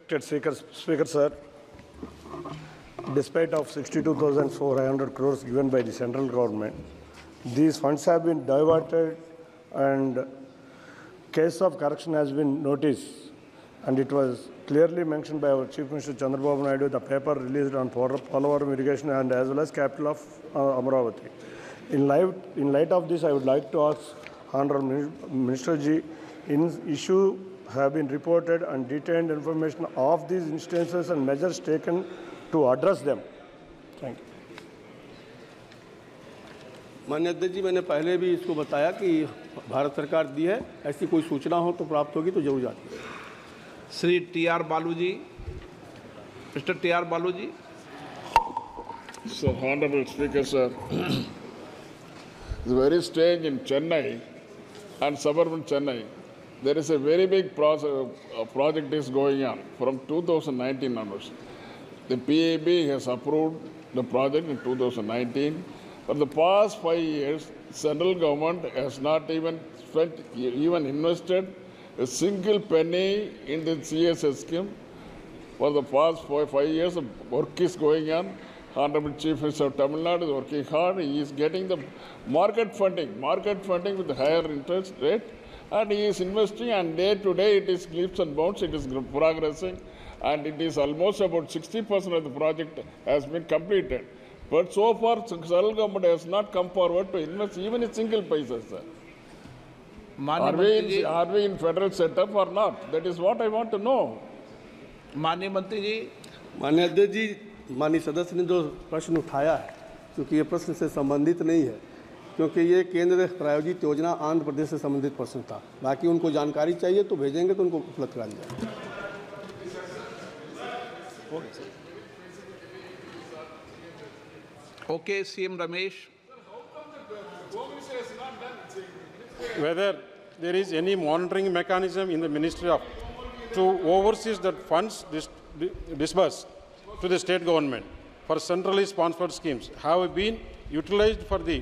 Speaker sir, despite of 62,400 crores given by the central government, these funds have been diverted and case of corruption has been noticed, and it was clearly mentioned by our Chief Minister Chandrababu Naidu, the paper released on Polavaram irrigation and as well as capital of Amaravati. In light of this, I would like to ask Honorable Minister Ji, issue have been reported and detailed information of these instances and measures taken to address them. Thank you. माननीय अध्यक्ष जी, मैंने पहले भी इसको बताया कि भारत सरकार दी है, ऐसी कोई सूचना हो तो प्राप्त होगी तो जरूर जाती है। श्री टी.आर. बालू जी। Mister TR. बालू जी। So, Honorable Speaker, sir, it's very strange in Chennai and suburban Chennai. There is a very big project is going on from 2019 onwards. The PAB has approved the project in 2019. For the past 5 years, central government has not even invested a single penny in the CSS scheme. For the past 5 years, work is going on. Honorable Chief Minister of Tamil Nadu is working hard. He is getting the market funding with higher interest rate, and he is investing, and day to day it is leaps and bounds, it is progressing, and it is almost about 60% of the project has been completed. But so far, central government has not come forward to invest even a single paisa, sir. Are we in federal setup or not? That is what I want to know. माननीय मंत्री जी, माननीय अध्यक्ष जी, माननीय सदस्य ने जो प्रश्न उठाया है, क्योंकि ये प्रश्न से संबंधित नहीं है, क्योंकि ये केंद्र प्रायोजित योजना आंध्र प्रदेश से संबंधित प्रश्न था। बाकी उनको जानकारी चाहिए तो भेजेंगे तो उनको उपलब्ध करा दिया। Okay, CM Ramesh. Whether there is any monitoring mechanism in the Ministry of to oversee that funds disbursed to the state government for centrally sponsored schemes have been utilized for the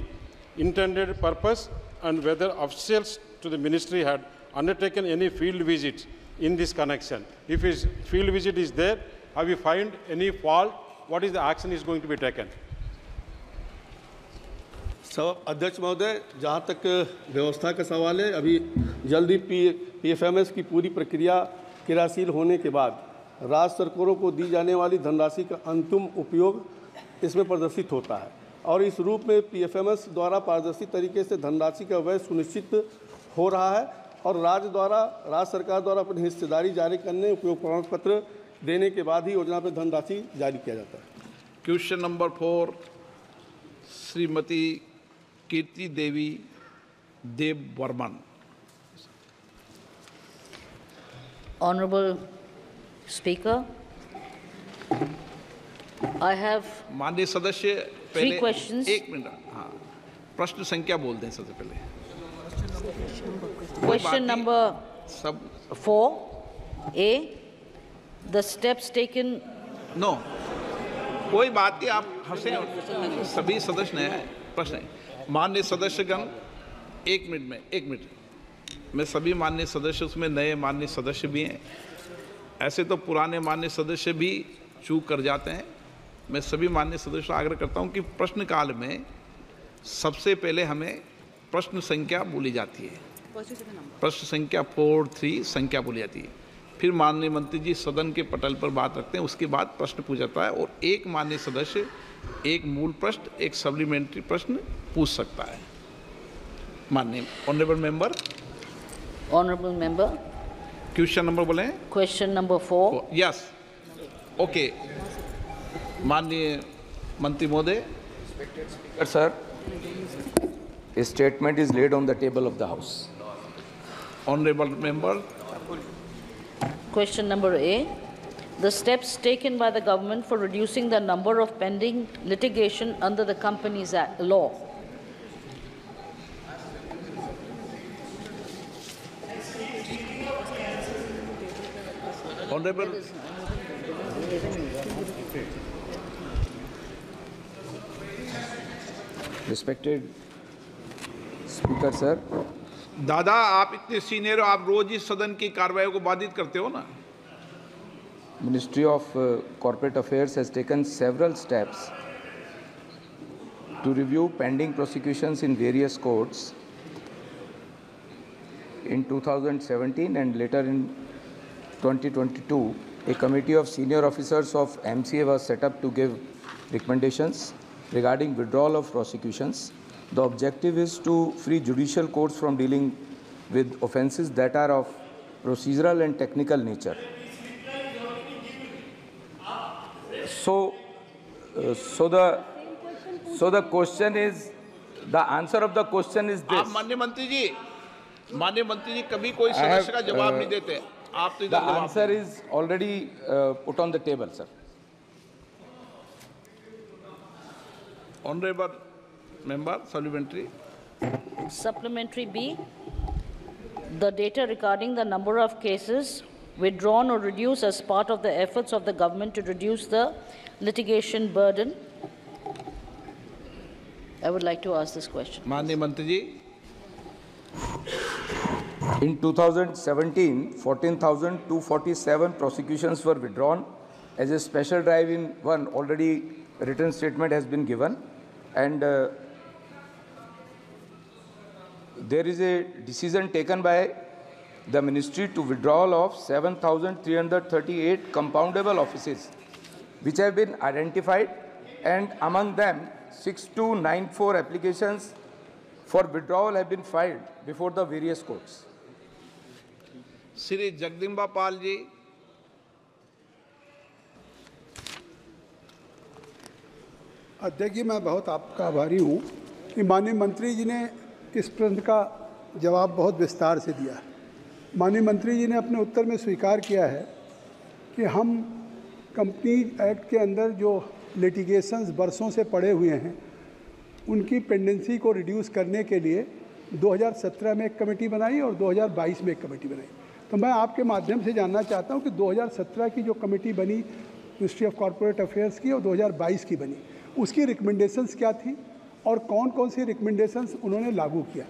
intended purpose, and whether officials to the ministry had undertaken any field visits in this connection. If his field visit is there, have you found any fault? What is the action is going to be taken? सब अध्यक्ष महोदय, जहाँ तक व्यवस्था का सवाल है, अभी जल्दी PFMS की पूरी प्रक्रिया क्रियाशील होने के बाद राज्य सरकारों को दी जाने वाली धनराशि का अंतिम उपयोग इसमें प्रदर्शित होता है, और इस रूप में PFMS द्वारा पारदर्शी तरीके से धनराशि का व्यय सुनिश्चित हो रहा है, और राज्य सरकार द्वारा अपनी हिस्सेदारी जारी करने, उपयोग प्रमाण पत्र देने के बाद ही योजना पर धनराशि जारी किया जाता है। Question number 4, Shrimati Kirti Devi Dev Varman. Honorable Speaker, I have माननीय सदस्य पहले 3 questions. एक मिनट, हाँ, प्रश्न संख्या बोल दें सबसे पहले। Question number 4A, the steps taken. No, कोई बात नहीं, आप हंसे, सभी सदस्य ने प्रश्न है। माननीय सदस्यगण, एक मिनट, मैं सभी माननीय सदस्य, उसमें नए माननीय सदस्य भी हैं, ऐसे तो पुराने माननीय सदस्य भी चूक कर जाते हैं। मैं सभी माननीय सदस्यों से आग्रह करता हूं कि प्रश्नकाल में सबसे पहले हमें प्रश्न संख्या बोली जाती है, प्रश्न संख्या 4-3 संख्या बोली जाती है, फिर माननीय मंत्री जी सदन के पटल पर बात रखते हैं, उसके बाद प्रश्न पूछा जाता है, और एक माननीय सदस्य एक मूल प्रश्न, एक सप्लीमेंट्री प्रश्न पूछ सकता है। माननीय ऑनरेबल मेंबर, क्वेश्चन नंबर बोले। Question number 4. यस, ओके, माननीय मंत्री महोदय। Sir, a statement is laid on the table of the House. Honorable member. Question number A, the steps taken by the government for reducing the number of pending litigation under the Companies Act law. Honorable. Respected Speaker, sir. दादा, आप इतने senior हो, आप रोज इस सदन की कार्रवाई को बाधित करते हो ना। Ministry of Corporate Affairs has taken several steps to review pending prosecutions in various courts. In 2017 and later in 2022, a committee of senior officers of MCA was set up to give recommendations regarding withdrawal of prosecutions. The objective is to free judicial courts from dealing with offences that are of procedural and technical nature. So the question is, the answer of the question is this. आप माननीय मंत्री जी कभी कोई सदस्य का जवाब नहीं देते, आप तो the answer is already put on the table, sir. Honorable member, supplementary. Supplementary B, the data regarding the number of cases withdrawn or reduced as part of the efforts of the government to reduce the litigation burden. I would like to ask this question. माननीय मंत्री जी, in 2017, 14,247 prosecutions were withdrawn. As a special drive in one, already written statement has been given, and there is a decision taken by the ministry to withdrawal of 7,338 compoundable offices which have been identified, and among them 6294 applications for withdrawal have been filed before the various courts. Shri Jagdamba Pal ji. अध्यक्ष जी, मैं बहुत आपका आभारी हूँ कि माननीय मंत्री जी ने इस प्रश्न का जवाब बहुत विस्तार से दिया। माननीय मंत्री जी ने अपने उत्तर में स्वीकार किया है कि हम कंपनी एक्ट के अंदर जो लिटिगेशंस बरसों से पड़े हुए हैं उनकी पेंडेंसी को रिड्यूस करने के लिए 2017 में एक कमेटी बनाई और 2022 में एक कमेटी बनाई। तो मैं आपके माध्यम से जानना चाहता हूं कि 2017 की जो कमेटी बनी मिनिस्ट्री ऑफ कॉरपोरेट अफेयर्स की और 2022 की बनी, उसकी रिकमेंडेशंस क्या थी और कौन कौन सी रिकमेंडेशंस उन्होंने लागू किया।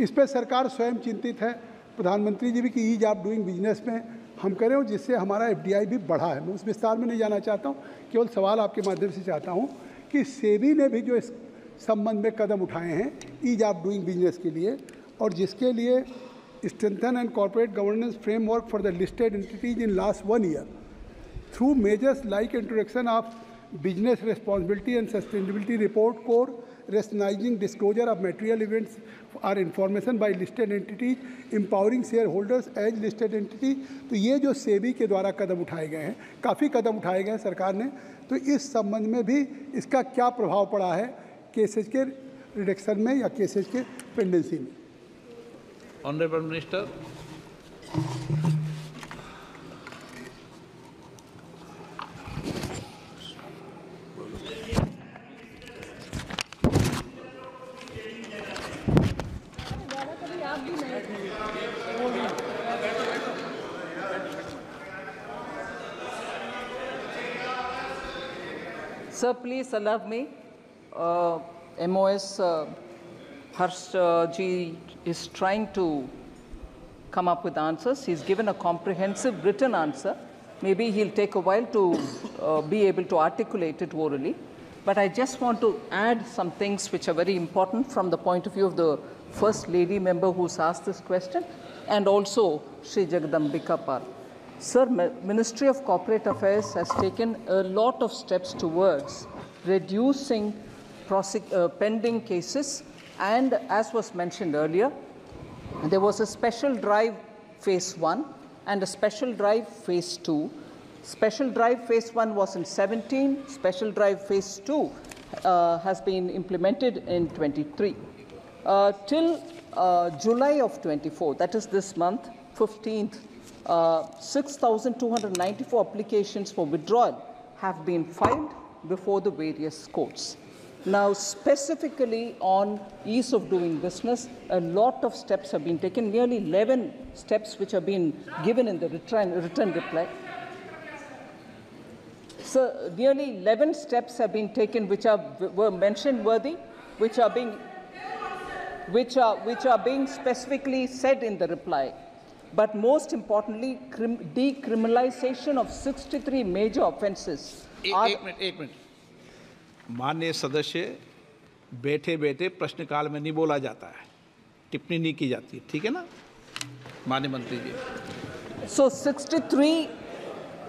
इस पर सरकार स्वयं चिंतित है, प्रधानमंत्री जी भी कि ईज ऑफ डूइंग बिजनेस में हम करें और जिससे हमारा FDI भी बढ़ा है। मैं उस विस्तार में नहीं जाना चाहता हूँ, केवल सवाल आपके माध्यम से चाहता हूँ कि सेबी ने भी जो इस संबंध में कदम उठाए हैं ईज ऑफ डूइंग बिजनेस के लिए और जिसके लिए strengthen and corporate governance framework for the listed entities in last 1 year through measures like introduction of business responsibility and sustainability report core, rationalizing disclosure of material events or information by listed entities, empowering shareholders as listed entity। तो ये जो सेबी के द्वारा कदम उठाए गए हैं, काफ़ी कदम उठाए गए हैं सरकार ने, तो इस संबंध में भी इसका क्या प्रभाव पड़ा है केसेज के रिडक्शन में या केसेज के पेंडेंसी में। Honourable minister. Sir, please allow me. MOS Harsh ji is trying to come up with answers. He's given a comprehensive written answer. Maybe he'll take a while to be able to articulate it orally. But I just want to add some things which are very important from the point of view of the First Lady member who's asked this question, and also Shri Jagadambika Pal. Sir, Ministry of Corporate Affairs has taken a lot of steps towards reducing pending cases, and as was mentioned earlier, there was a special drive phase 1 and a special drive phase 2. Special drive phase 1 was in 17, special drive phase 2 has been implemented in 23. Till July of 24, that is this month, 15th, 6,294 applications for withdrawal have been filed before the various courts. Now, specifically on ease of doing business, a lot of steps have been taken, nearly 11 steps which have been given in the written reply. So, nearly 11 steps have been taken which were mentioned worthy, which are being specifically said in the reply. But most importantly, decriminalization of 63 major offences. एक minute माननीय सदस्य, बैठे बैठे प्रश्नकाल में नहीं बोला जाता है, टिप्पणी नहीं की जाती है, ठीक है ना माननीय मंत्री जी। So 63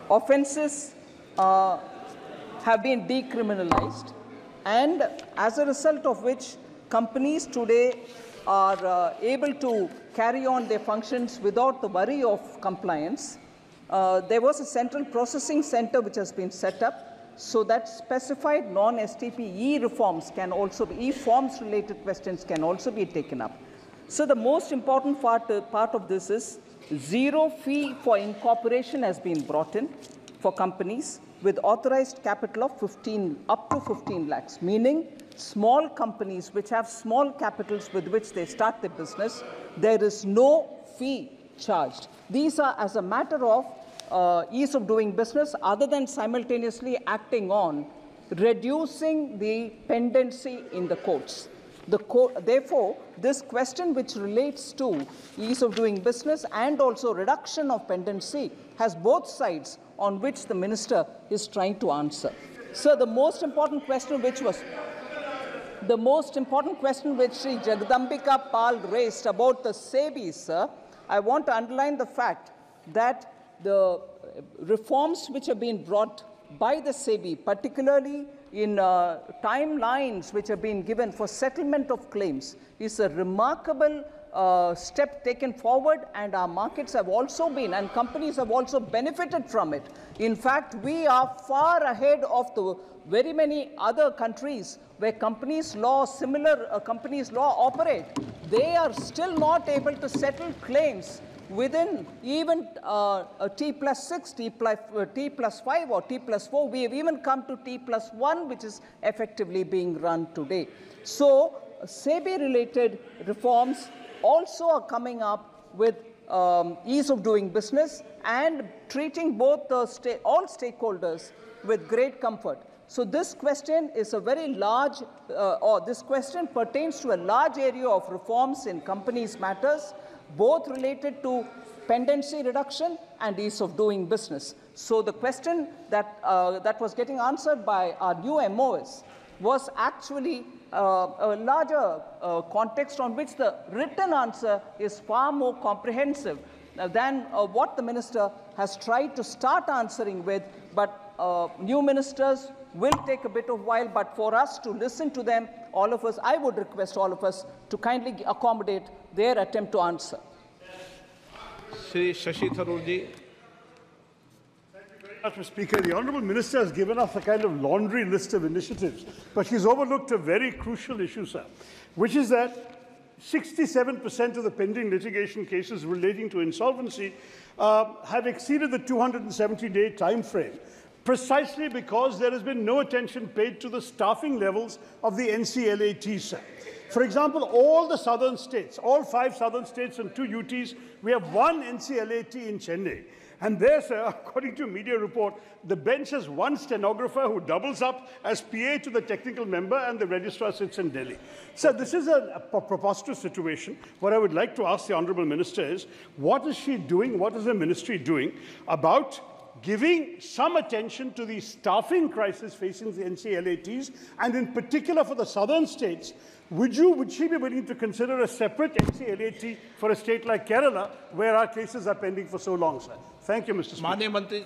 offences have been decriminalized, and as a result of which companies today are able to carry on their functions without the worry of compliance. There was a central processing center which has been set up so that specified non-STP e-reforms can also be, e-forms related questions can also be taken up. So the most important part of this is zero fee for incorporation has been brought in for companies with authorized capital of up to 15 lakhs, meaning small companies which have small capitals with which they start their business, there is no fee charged. These are as a matter of ease of doing business, other than simultaneously acting on reducing the pendency in the courts. Therefore, this question which relates to ease of doing business and also reduction of pendency has both sides on which the minister is trying to answer. Sir, the most important question which Sri Jagdambika Pal raised about the SEBI, sir, I want to underline the fact that the reforms which have been brought by the SEBI, particularly in timelines which have been given for settlement of claims, is a remarkable step taken forward, and our markets have also been, and companies have also benefited from it. In fact, we are far ahead of the very many other countries where companies law operate. They are still not able to settle claims within even T+6, T+5 or T+4. We have even come to T+1, which is effectively being run today. So SEBI-related reforms also are coming up with ease of doing business and treating both all stakeholders with great comfort. So this question is a very large, this question pertains to a large area of reforms in companies' matters, both related to pendency reduction and ease of doing business. So the question that, that was getting answered by our new MOS was actually a larger context on which the written answer is far more comprehensive than what the minister has tried to start answering with. But new ministers will take a bit of while, but for us to listen to them, all of us, I would request all of us to kindly accommodate their attempt to answer. Shri Shashi Tharoor ji. Mr. Speaker, the Honourable Minister has given us a kind of laundry list of initiatives, but she's overlooked a very crucial issue, sir, which is that 67% of the pending litigation cases relating to insolvency have exceeded the 270-day time frame, precisely because there has been no attention paid to the staffing levels of the NCLAT, sir. For example, all the southern states, all 5 southern states and 2 UTs, we have 1 NCLAT in Chennai. And there, sir, according to a media report, the bench has 1 stenographer who doubles up as PA to the technical member, and the registrar sits in Delhi. Sir, this is a preposterous situation. What I would like to ask the Honourable Minister is, what is she doing, what is the ministry doing about giving some attention to the staffing crisis facing the NCLATs, and in particular for the southern states? Would she be willing to consider a separate NCLAT for a state like Kerala, where our cases are pending for so long, sir? Thank you, Mr. Speaker.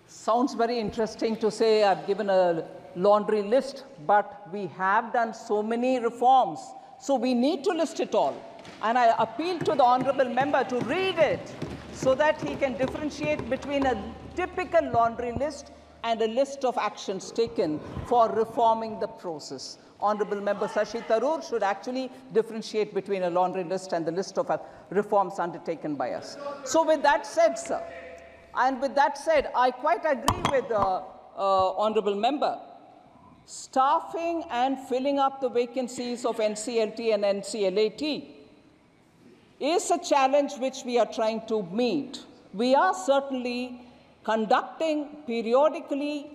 Sounds very interesting to say I've given a laundry list, but we have done so many reforms, so we need to list it all. And I appeal to the honourable member to read it so that he can differentiate between a typical laundry list and a list of actions taken for reforming the process. Honourable Member Shashi Tharoor should actually differentiate between a laundry list and the list of reforms undertaken by us. So with that said, sir, and with that said, I quite agree with the Honourable Member. Staffing and filling up the vacancies of NCLT and NCLAT is a challenge which we are trying to meet. We are certainly conducting periodically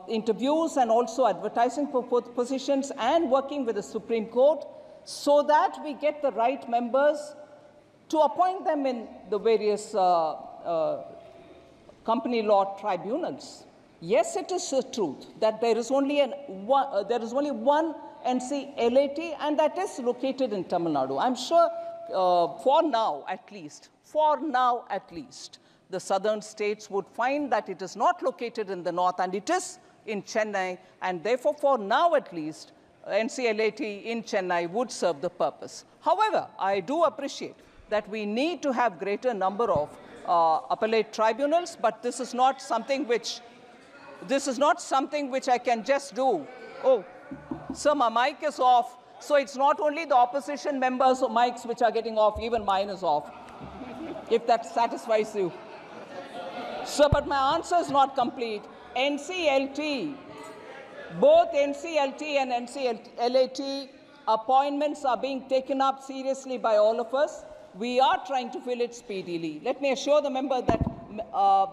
interviews and also advertising for positions and working with the Supreme Court so that we get the right members to appoint them in the various company law tribunals. Yes, it is the truth that there is only one NCLAT, and that is located in Tamil Nadu. I'm sure for now at least, the southern states would find that it is not located in the north and it is in Chennai, and therefore for now at least NCLAT in Chennai would serve the purpose. However, I do appreciate that we need to have greater number of appellate tribunals, but this is not something which I can just do. Oh, sir, my mic is off. So it's not only the opposition members' mics which are getting off, even mine is off, if that satisfies you. Sir, but my answer is not complete. NCLT, both NCLT and NCLAT appointments are being taken up seriously by all of us. We are trying to fill it speedily. Let me assure the member that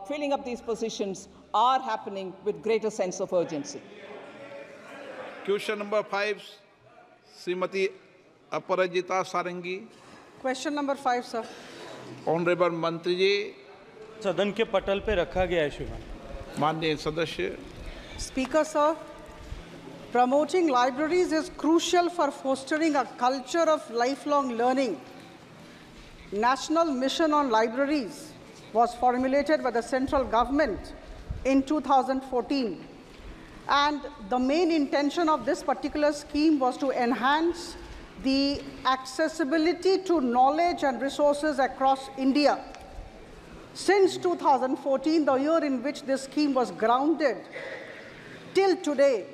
filling up these positions are happening with greater sense of urgency. Question number 5, Srimati Aparajita Sarangi. Question number 5, sir. Honorable Mantri ji. सदन के पटल पे रखा गया है श्रीमान. माननीय सदस्य। Speaker, sir, promoting libraries is crucial for fostering a culture of lifelong learning. National Mission on Libraries was formulated by the central government in 2014. And the main intention of this particular scheme was to enhance the accessibility to knowledge and resources across India. Since 2014, the year in which this scheme was grounded, till today,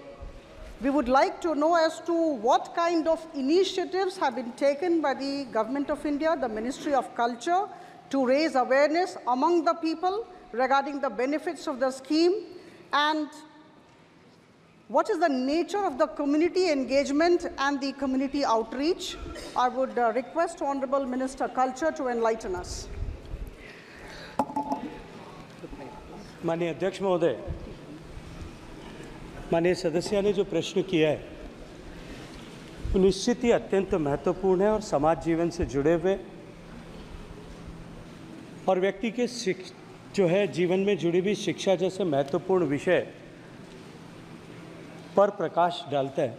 we would like to know as to what kind of initiatives have been taken by the Government of India, the Ministry of Culture, to raise awareness among the people regarding the benefits of the scheme, and what is the nature of the community engagement and the community outreach. I would request Honorable Minister Culture to enlighten us. माननीय अध्यक्ष महोदय, माननीय सदस्य ने जो प्रश्न किया है वो निश्चित ही अत्यंत महत्वपूर्ण है और समाज जीवन से जुड़े हुए और व्यक्ति के जो है जीवन में जुड़ी हुई शिक्षा जैसे महत्वपूर्ण विषय पर प्रकाश डालता है।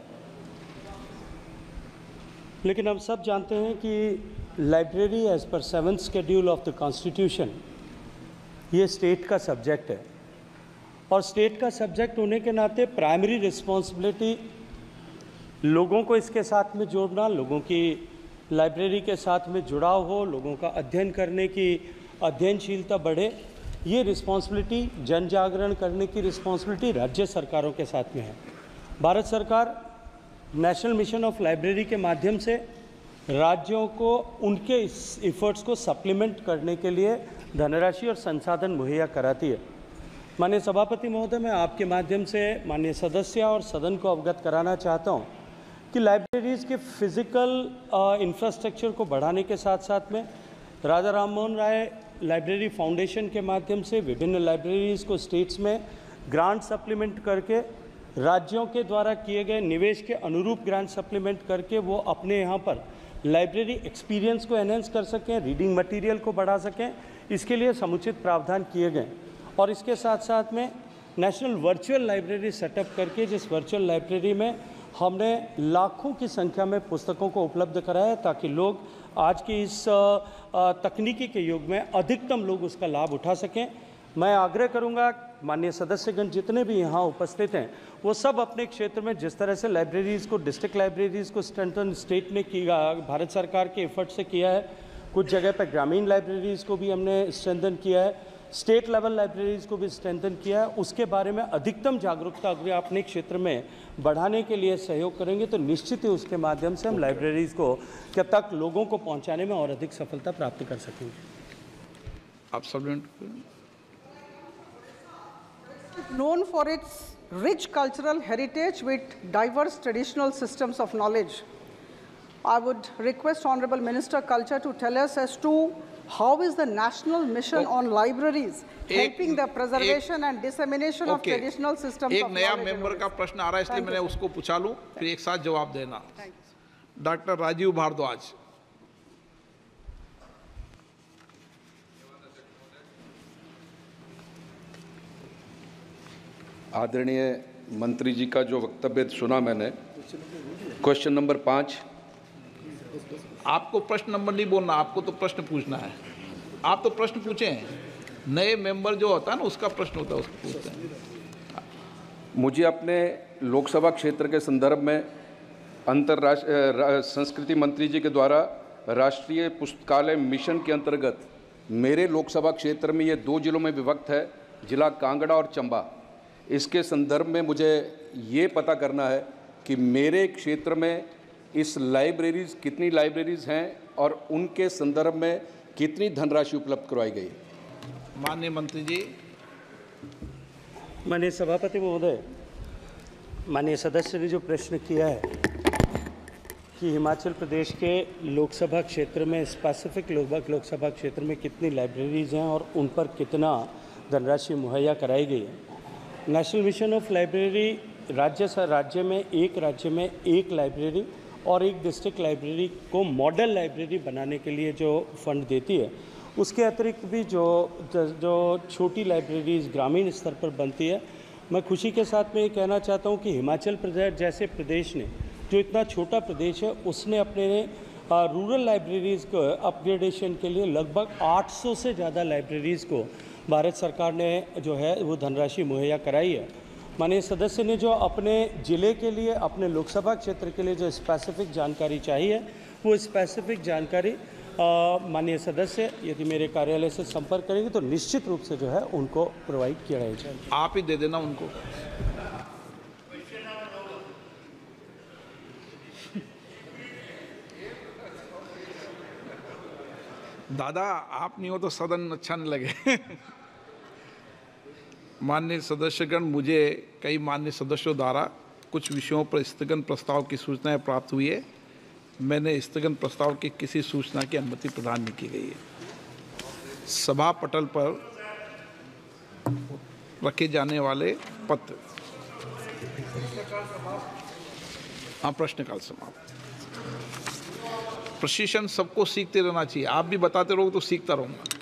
लेकिन हम सब जानते हैं कि लाइब्रेरी एज पर 7th schedule of the constitution ये स्टेट का सब्जेक्ट है और स्टेट का सब्जेक्ट होने के नाते प्राइमरी रिस्पॉन्सिबिलिटी लोगों को इसके साथ में जोड़ना, लोगों की लाइब्रेरी के साथ में जुड़ाव हो, लोगों का अध्ययन करने की अध्ययनशीलता बढ़े, ये रिस्पॉन्सिबिलिटी, जन जागरण करने की रिस्पॉन्सिबिलिटी राज्य सरकारों के साथ में है। भारत सरकार नेशनल मिशन ऑफ लाइब्रेरी के माध्यम से राज्यों को उनके एफर्ट्स को सप्लीमेंट करने के लिए धनराशि और संसाधन मुहैया कराती है। माननीय सभापति महोदय, मैं आपके माध्यम से माननीय सदस्य और सदन को अवगत कराना चाहता हूं कि लाइब्रेरीज़ के फिज़िकल इंफ्रास्ट्रक्चर को बढ़ाने के साथ साथ में राजा राममोहन राय लाइब्रेरी फाउंडेशन के माध्यम से विभिन्न लाइब्रेरीज़ को स्टेट्स में ग्रांट सप्लीमेंट करके राज्यों के द्वारा किए गए निवेश के अनुरूप ग्रांट सप्लीमेंट करके वो अपने यहाँ पर लाइब्रेरी एक्सपीरियंस को एनहेंस कर सकें, रीडिंग मटेरियल को बढ़ा सकें, इसके लिए समुचित प्रावधान किए गए। और इसके साथ साथ में नेशनल वर्चुअल लाइब्रेरी सेटअप करके जिस वर्चुअल लाइब्रेरी में हमने लाखों की संख्या में पुस्तकों को उपलब्ध कराया ताकि लोग आज के इस तकनीकी के युग में अधिकतम लोग उसका लाभ उठा सकें। मैं आग्रह करूंगा माननीय सदस्यगण जितने भी यहाँ उपस्थित हैं वो सब अपने क्षेत्र में जिस तरह से लाइब्रेरीज़ को, डिस्ट्रिक्ट लाइब्रेरीज़ को स्ट्रेंथन स्टेट ने किया, भारत सरकार के एफर्ट से किया है, कुछ जगह पर ग्रामीण लाइब्रेरीज़ को भी हमने स्ट्रेंथन किया है, स्टेट लेवल लाइब्रेरीज़ को भी स्ट्रेंथन किया है। उसके बारे में अधिकतम जागरूकता अगर अपने क्षेत्र में बढ़ाने के लिए सहयोग करेंगे तो निश्चित ही उसके माध्यम से हम लाइब्रेरीज़ को कब तक लोगों को पहुंचाने में और अधिक सफलता प्राप्त कर सकेंगे। आप सब known for its rich cultural heritage with diverse traditional systems of knowledge. I would request Honorable Minister Culture to tell us as to how is the National Mission on Libraries helping the preservation and dissemination of traditional systems of knowledge. एक नया member का प्रश्न आ रहा है इसलिए मैंने उसको पूछा लूं, फिर एक साथ जवाब देना। डॉक्टर राजीव भारद्वाज। आदरणीय मंत्री जी का जो वक्तव्य सुना मैंने, क्वेश्चन नंबर 5। आपको प्रश्न नंबर नहीं बोलना, आपको तो प्रश्न पूछना है। आप तो प्रश्न पूछे हैं, नए मेंबर जो होता है ना उसका प्रश्न होता है, उसको पूछते हैं। मुझे अपने लोकसभा क्षेत्र के संदर्भ में अंतर्राष्ट्रीय संस्कृति मंत्री जी के द्वारा राष्ट्रीय पुस्तकालय मिशन के अंतर्गत मेरे लोकसभा क्षेत्र में ये 2 जिलों में विभक्त है, जिला कांगड़ा और चंबा। इसके संदर्भ में मुझे ये पता करना है कि मेरे क्षेत्र में इस लाइब्रेरीज़ कितनी लाइब्रेरीज़ हैं और उनके संदर्भ में कितनी धनराशि उपलब्ध करवाई गई। माननीय मंत्री जी। माननीय सभापति महोदय, माननीय सदस्य ने जो प्रश्न किया है कि हिमाचल प्रदेश के लोकसभा क्षेत्र में स्पेसिफिक लोकसभा क्षेत्र में कितनी लाइब्रेरीज़ हैं और उन पर कितना धनराशि मुहैया कराई गई है। नेशनल मिशन ऑफ लाइब्रेरी राज्य में एक लाइब्रेरी और एक डिस्ट्रिक्ट लाइब्रेरी को मॉडल लाइब्रेरी बनाने के लिए जो फंड देती है उसके अतिरिक्त भी जो छोटी लाइब्रेरीज ग्रामीण स्तर पर बनती है, मैं खुशी के साथ में ये कहना चाहता हूँ कि हिमाचल प्रदेश जैसे प्रदेश ने, जो इतना छोटा प्रदेश है, उसने अपने रूरल लाइब्रेरीज़ को अपग्रेडेशन के लिए लगभग 800 से ज़्यादा लाइब्रेरीज़ को भारत सरकार ने जो है वो धनराशि मुहैया कराई है। माननीय सदस्य ने जो अपने ज़िले के लिए, अपने लोकसभा क्षेत्र के लिए जो स्पेसिफिक जानकारी चाहिए, वो स्पेसिफिक जानकारी माननीय सदस्य यदि मेरे कार्यालय से संपर्क करेंगे तो निश्चित रूप से जो है उनको प्रोवाइड किया जाएगा। आप ही दे देना उनको। दादा आप नहीं हो तो सदन अच्छा नहीं लगे। माननीय सदस्यगण, मुझे कई माननीय सदस्यों द्वारा कुछ विषयों पर स्थगन प्रस्ताव की सूचनाएं प्राप्त हुई है। मैंने स्थगन प्रस्ताव की किसी सूचना की अनुमति प्रदान नहीं की गई है। सभा पटल पर रखे जाने वाले पत्र। हाँ, प्रश्नकाल समाप्त। प्रशिक्षण सबको सीखते रहना चाहिए। आप भी बताते रहोगे तो सीखता रहूँगा।